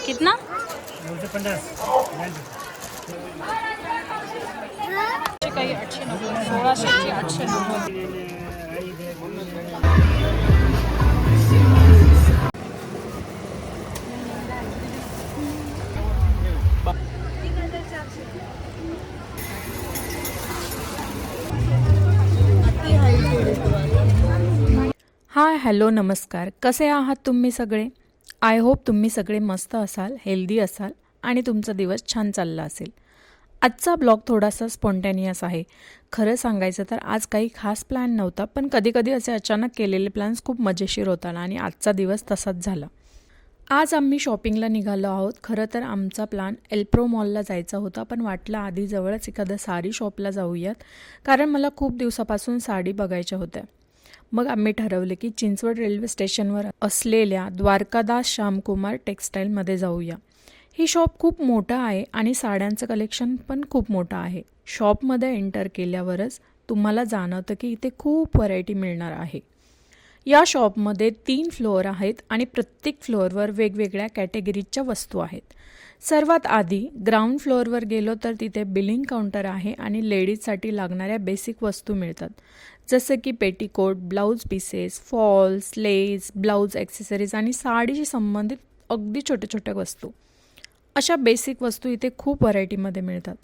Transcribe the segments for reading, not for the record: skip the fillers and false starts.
कितना? 950. काही 890, 1600ची 890. Hi hello नमस्कार, कसे आहात तुम्ही सगळे? आय होप तुम्ही सगळे मस्त असाल, हेल्दी असाल आणि तुमचा दिवस छान चालला असेल. आजचा ब्लॉग थोडासा स्पॉन्टेनियस आहे. खरं सांगायचं तर आज काही खास प्लॅन नव्हता, पण कधीकधी असे अचानक केलेले प्लॅन्स खूप मजेशीर होतात आणि आजचा दिवस तसाच झाला. आज आम्ही शॉपिंगला निघालो आहोत. खरं तर आमचा प्लॅन एल्प्रो मॉलला जायचा होता, पण वाटलं आधी जवळच एखाद्या साडी शॉपला जाऊयात, कारण मला खूप दिवसापासून साडी बघायच्या होत्या. मग आम्ही ठरवले की चिंचवड रेल्वे स्टेशनवर असलेल्या द्वारकादास श्यामकुमार टेक्स्टाईलमध्ये जाऊया. ही शॉप खूप मोठं आहे आणि साड्यांचं कलेक्शन पण खूप मोठं आहे. शॉपमध्ये एंटर केल्यावरच तुम्हाला जाणवतं की इथे खूप व्हरायटी मिळणार आहे. या शॉपमध्ये 3 फ्लोअर आहेत आणि प्रत्येक फ्लोअरवर वेगवेगळ्या कॅटेगरीजच्या वस्तू आहेत. सर्वात आधी ग्राउंड फ्लोअरवर गेलो तर तिथे बिलिंग काउंटर आहे आणि लेडीजसाठी लागणाऱ्या बेसिक वस्तू मिळतात, जसं की पेटीकोट, ब्लाऊज पीसेस, फॉल्स, लेस, ब्लाऊज ॲक्सेसरीज आणि साडीशी संबंधित अगदी छोट्या छोट्या वस्तू. अशा बेसिक वस्तू इथे खूप व्हरायटीमध्ये मिळतात.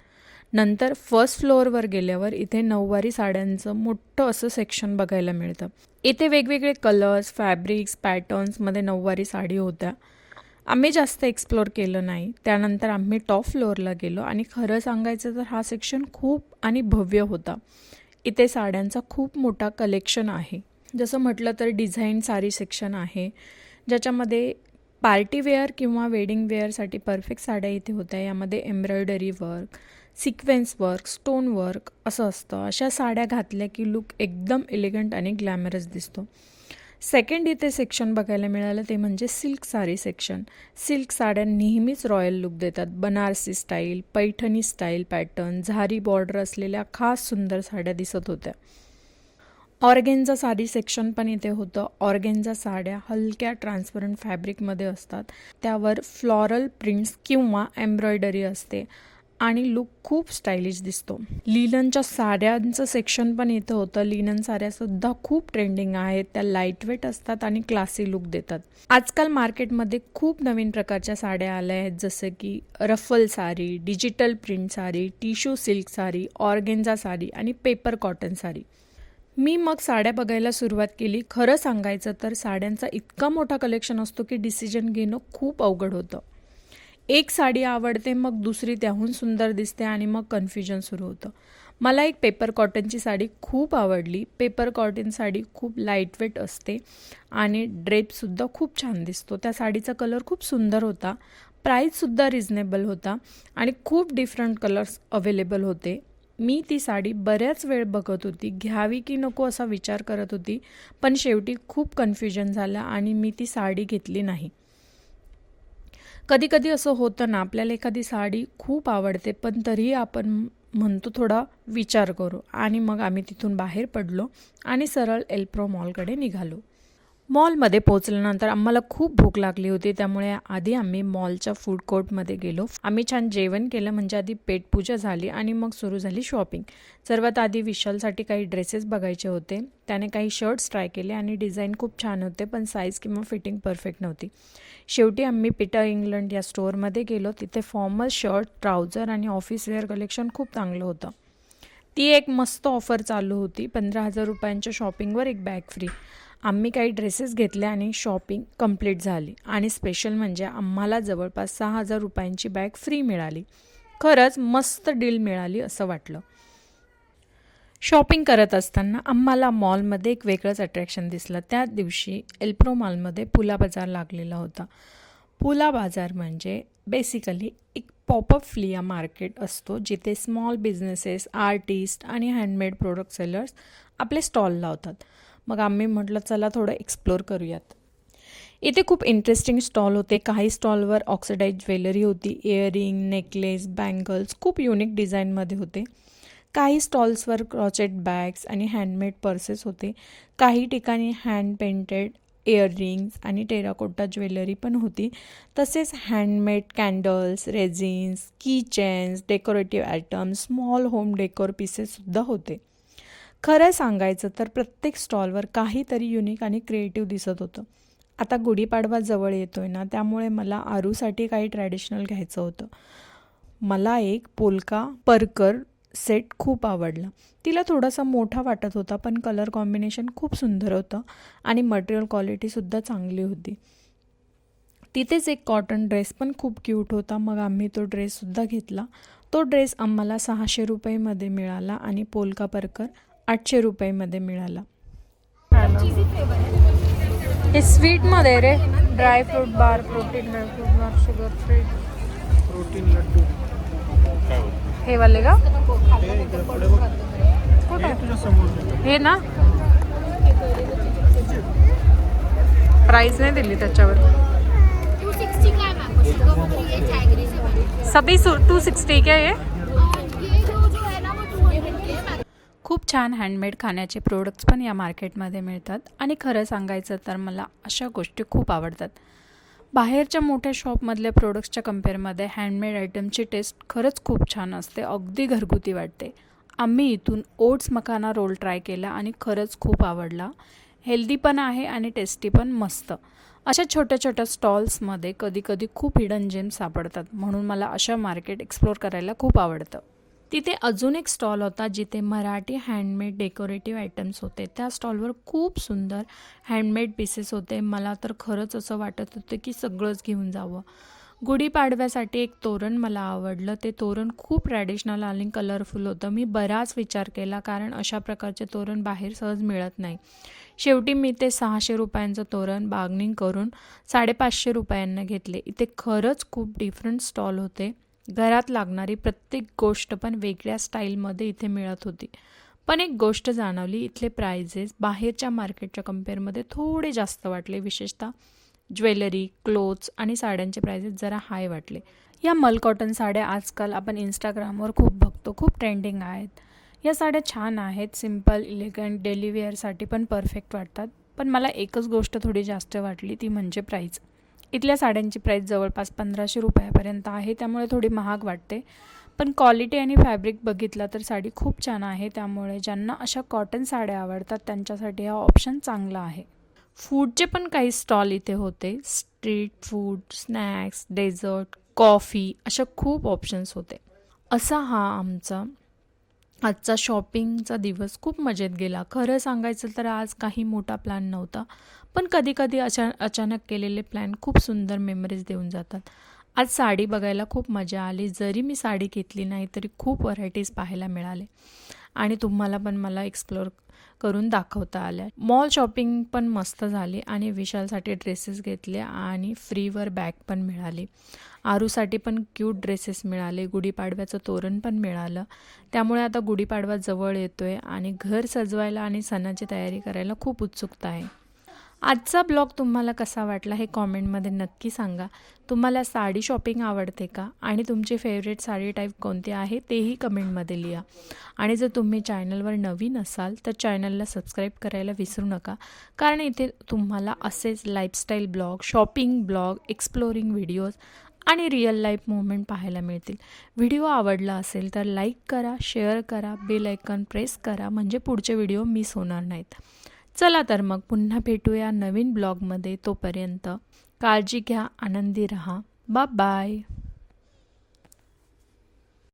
नंतर फर्स्ट फ्लोअरवर गेल्यावर इथे नऊवारी साड्यांचं मोठं असं सेक्शन बघायला मिळतं. इथे वेगवेगळे कलर्स, फॅब्रिक्स, पॅटर्न्समध्ये नऊवारी साडी होत्या. आम्ही जास्त एक्सप्लोअर केलं नाही. त्यानंतर आम्ही टॉप फ्लोअरला गेलो आणि खरं सांगायचं तर हा सेक्शन खूप आणि भव्य होता. इथे साड्यांचा खूप मोठा कलेक्शन आहे. जसं म्हटलं तर डिझाईन साडी सेक्शन आहे, ज्याच्यामध्ये पार्टीवेअर किंवा वेडिंग वेअरसाठी परफेक्ट साड्या इथे होत्या. यामध्ये embroidery work, sequence work, stone work असं असतं. अशा साड्या घातल्या की लुक एकदम एलिगंट आणि ग्लॅमरस दिसतो. सेकंड इथे सेक्शन बघायला मिळालं ते म्हणजे सिल्क साडी सेक्शन. सिल्क साड्या नेहमीच रॉयल लुक देतात. Banarasi style, Paithani style pattern, झारी बॉर्डर असलेल्या खास सुंदर साड्या दिसत होत्या. ऑर्गेन्झा साडी सेक्शन पण इथे होतं. ऑर्गेन्झा साड्या हलक्या ट्रान्सपरंट फॅब्रिकमध्ये असतात. त्यावर फ्लॉरल प्रिंट्स किंवा एम्ब्रॉयडरी असते आणि लुक खूप स्टायलिश दिसतो. लिननच्या साड्यांचं सेक्शन पण इथं होतं. लिनन साड्यासुद्धा खूप ट्रेंडिंग आहेत. त्या लाईटवेट असतात आणि क्लासी लुक देतात. आजकाल मार्केटमध्ये खूप नवीन प्रकारच्या साड्या आल्या आहेत, जसं की ruffle sari, digital print sari, tissue silk sari, organza sari आणि पेपर कॉटन साडी. मी मग साड्या बघायला सुरुवात केली. खरं सांगायचं तर साड्यांचा इतका मोठा कलेक्शन असतो की डिसिजन घेणं खूप अवघड होतं. एक साडी आवडते, मग दुसरी त्याहून सुंदर दिसते आणि मग कन्फ्युजन सुरू होतं. मला एक पेपर कॉटनची साडी खूप आवडली. पेपर कॉटन साडी खूप लाईटवेट असते आणि ड्रेपसुद्धा खूप छान दिसतो. त्या साडीचा कलर खूप सुंदर होता. प्राईससुद्धा रिझनेबल होता आणि खूप डिफरंट कलर्स अवेलेबल होते. मी ती साडी बऱ्याच वेळ बघत होती, घ्यावी की नको असा विचार करत होती, पण शेवटी खूप कन्फ्युजन झालं आणि मी ती साडी घेतली नाही. कधी कधी असं होतं ना, आपल्याला एखादी साडी खूप आवडते पण तरीही आपण म्हणतो थोडा विचार करू, आणि मग आम्ही तिथून बाहेर पडलो आणि सरळ एल्प्रो मॉलकडे निघालो. मॉलमध्ये पोहोचल्यानंतर आम्हाला खूप भूक लागली होती, त्यामुळे आधी आम्ही मॉलच्या फूड कोर्टमध्ये गेलो. आम्ही छान जेवण केलं, म्हणजे आधी पेटपूजा झाली आणि मग सुरू झाली शॉपिंग. सर्वात आधी विशालसाठी काही ड्रेसेस बघायचे होते. त्याने काही शर्ट्स ट्राय केले आणि डिझाईन खूप छान होते, पण साईज किंवा फिटिंग परफेक्ट नव्हती. शेवटी आम्ही पीटर इंग्लंड या स्टोअरमध्ये गेलो. तिथे फॉर्मल शर्ट, ट्राउझर आणि ऑफिस वेअर कलेक्शन खूप चांगलं होतं. ती एक मस्त ऑफर चालू होती. 15,000 रुपयांच्या शॉपिंगवर एक बॅग फ्री. आम्ही काही ड्रेसेस घेतले आणि शॉपिंग कंप्लीट झाली. आणि स्पेशल म्हणजे आम्हाला जवळपास 6,000 रुपयांची बॅग फ्री मिळाली. खरंच मस्त डील मिळाली असं वाटलं. शॉपिंग करत असताना आम्हाला मॉलमध्ये एक वेगळंच अट्रॅक्शन दिसलं. त्या दिवशी एल्प्रो मॉलमध्ये पुला बाजार लागलेला होता. पुला बाजार म्हणजे बेसिकली एक पॉपअप फ्लिया मार्केट असतो, जिथे स्मॉल बिझनेसेस, आर्टिस्ट आणि हँडमेड प्रोडक्ट सेलर्स आपले स्टॉल लावतात. मग आम्ही म्हटलं चला थोडं एक्सप्लोर करूयात. इथे खूप इंटरेस्टिंग स्टॉल होते. काही स्टॉलवर ऑक्सिडाइज ज्वेलरी होती, इयरिंग, नेकलेस, बँगल्स खूप युनिक डिझाईनमध्ये होते. काही स्टॉल्सवर क्रॉचेट बॅग्स आणि हँडमेड पर्सेस होते. काही ठिकाणी हँड पेंटेड इयररिंग्स आणि टेराकोटा ज्वेलरी पण होती. तसेच handmade candles, resins, key chains, decorative items, small home decor पीसेससुद्धा होते. खरं सांगायचं तर प्रत्येक स्टॉलवर काहीतरी युनिक आणि क्रिएटिव्ह दिसत होतं. आता गुढीपाडवा जवळ येतोय ना, त्यामुळे मला आरूसाठी काही ट्रॅडिशनल घ्यायचं होतं. मला एक पोल्का परकर सेट खूप आवडला. तिला थोडासा मोठा वाटत होता, पण कलर कॉम्बिनेशन खूप सुंदर होतं आणि मटेरियल क्वालिटीसुद्धा चांगली होती. तिथेच एक कॉटन ड्रेस पण खूप क्यूट होता. मग आम्ही तो ड्रेससुद्धा घेतला. तो ड्रेस आम्हाला 600 रुपयेमध्ये मिळाला आणि पोल्का परकर 800 रुपयेमध्ये मिळाला. हे स्वीटमध्ये रे, ड्रायफ्रूट बार, प्रोटीन ड्रायफ्रूट बार, शुगर फ्री, प्रोटीन लड्डू काय होतं हे वाले का? हे कुठं? तुझ्या समोर हे ना, प्राइस नहीं दिली त्याच्यावर. 260 का है मैम, शुगर फ्री है, जैगरी से बनी। सभी 260 क्या ये? और ये जो है ना वो 200 की है मैम। खूप छान हँडमेड खाण्याचे प्रोडक्ट्स पण या मार्केटमध्ये मिळतात आणि खरं सांगायचं तर मला अशा गोष्टी खूप आवडतात. बाहेरच्या मोठ्या शॉपमधल्या प्रोडक्ट्सच्या कम्पेअरमध्ये हँडमेड आयटमची टेस्ट खरंच खूप छान असते, अगदी घरगुती वाटते. आम्ही इथून ओट्स मखाना रोल ट्राय केला आणि खरंच खूप आवडला. हेल्दी पण आहे आणि टेस्टी पण मस्त. अशा छोट्या छोट्या स्टॉल्समध्ये कधीकधी खूप हिडन जेम्स सापडतात, म्हणून मला अशा मार्केट एक्सप्लोर करायला खूप आवडतं. तिथे अजून एक स्टॉल होता जिथे मराठी हँडमेड डेकोरेटिव्ह आयटम्स होते. त्या स्टॉलवर खूप सुंदर हँडमेड पीसेस होते. मला तर खरंच असं वाटत होतं की सगळंच घेऊन जावं. गुढीपाडव्यासाठी एक तोरण मला आवडलं. ते तोरण खूप ट्रॅडिशनल आणि कलरफुल होतं. मी बराच विचार केला, कारण अशा प्रकारचे तोरण बाहेर सहज मिळत नाही. शेवटी मी ते 600 रुपयांचं तोरण बार्गेनिंग करून 550 रुपयांना घेतले. इथे खरंच खूप डिफरंट स्टॉल होते. घरात लागणारी प्रत्येक गोष्ट पण वेगळ्या स्टाईलमध्ये इथे मिळत होती. पण एक गोष्ट जाणवली, इथले प्राइजेस बाहेरच्या मार्केटच्या कम्पेअरमध्ये थोडे जास्त वाटले. विशेषतः ज्वेलरी, क्लोथ्स आणि साड्यांचे प्राइजेस जरा हाय वाटले. या मल कॉटन साड्या आजकाल आपण इंस्टाग्रामवर खूप बघतो, खूप ट्रेंडिंग आहेत. या साड्या छान आहेत, सिम्पल, इलेगंट, डेली वेअरसाठी पण परफेक्ट वाटतात. पण मला एकच गोष्ट थोडी जास्त वाटली, ती म्हणजे प्राईस. इथल्या साड्यांची प्राईस जवळपास 1500 रुपयापर्यंत आहे, त्यामुळे थोडी महाग वाटते. पण क्वालिटी आणि फॅब्रिक बघितला तर साडी खूप छान आहे. त्यामुळे ज्यांना अशा कॉटन साड्या आवडतात त्यांच्यासाठी हा ऑप्शन चांगला आहे. फूडचे पण काही स्टॉल इथे होते. Street food, snacks, dessert, coffee अशा खूप ऑप्शन्स होते. असा हा आमचा आजचा शॉपिंगचा दिवस खूप मजेत गेला. खरं सांगायचं तर आज काही मोठा प्लॅन नव्हता, पण कधीकधी अचानक केलेले प्लॅन खूप सुंदर मेमरीज देऊन जातात. आज साडी बघायला खूप मजा आली. जरी मी साडी घेतली नाही तरी खूप व्हरायटीज पाहायला मिळाले आणि तुम्हाला पण मला एक्सप्लोर करून दाखवता आल्या. मॉल शॉपिंग पण मस्त झाली आणि विशालसाठी ड्रेसेस घेतले आणि फ्रीवर बॅग पण मिळाली. आरूसाठी पण क्यूट ड्रेसेस मिळाले. गुढीपाडव्याचं तोरण पण मिळालं. त्यामुळे आता गुढीपाडवा जवळ येतोय आणि घर सजवायला आणि सणाची तयारी करायला खूप उत्सुकता आहे. आजचा ब्लॉग तुम्हाला कसा वाटला हे कॉमेंटमध्ये नक्की सांगा. तुम्हाला साडी शॉपिंग आवडते का आणि तुमची फेवरेट साडी टाईप कोणती आहे तेही कमेंटमध्ये लिहा. आणि जर तुम्ही चॅनलवर नवीन असाल तर चॅनलला सबस्क्राईब करायला विसरू नका, कारण इथे तुम्हाला असेच lifestyle blog, shopping blog, exploring videos आणि रिअल लाईफ मोमेंट पाहायला मिळतील. व्हिडिओ आवडला असेल तर लाईक करा, शेअर करा, बेल आयकॉन प्रेस करा, म्हणजे पुढचे व्हिडिओ मिस होणार नाहीत. चला तर मग पुन्हा भेटूया नवीन ब्लॉगमध्ये. तोपर्यंत काळजी घ्या, आनंदी रहा. बाय.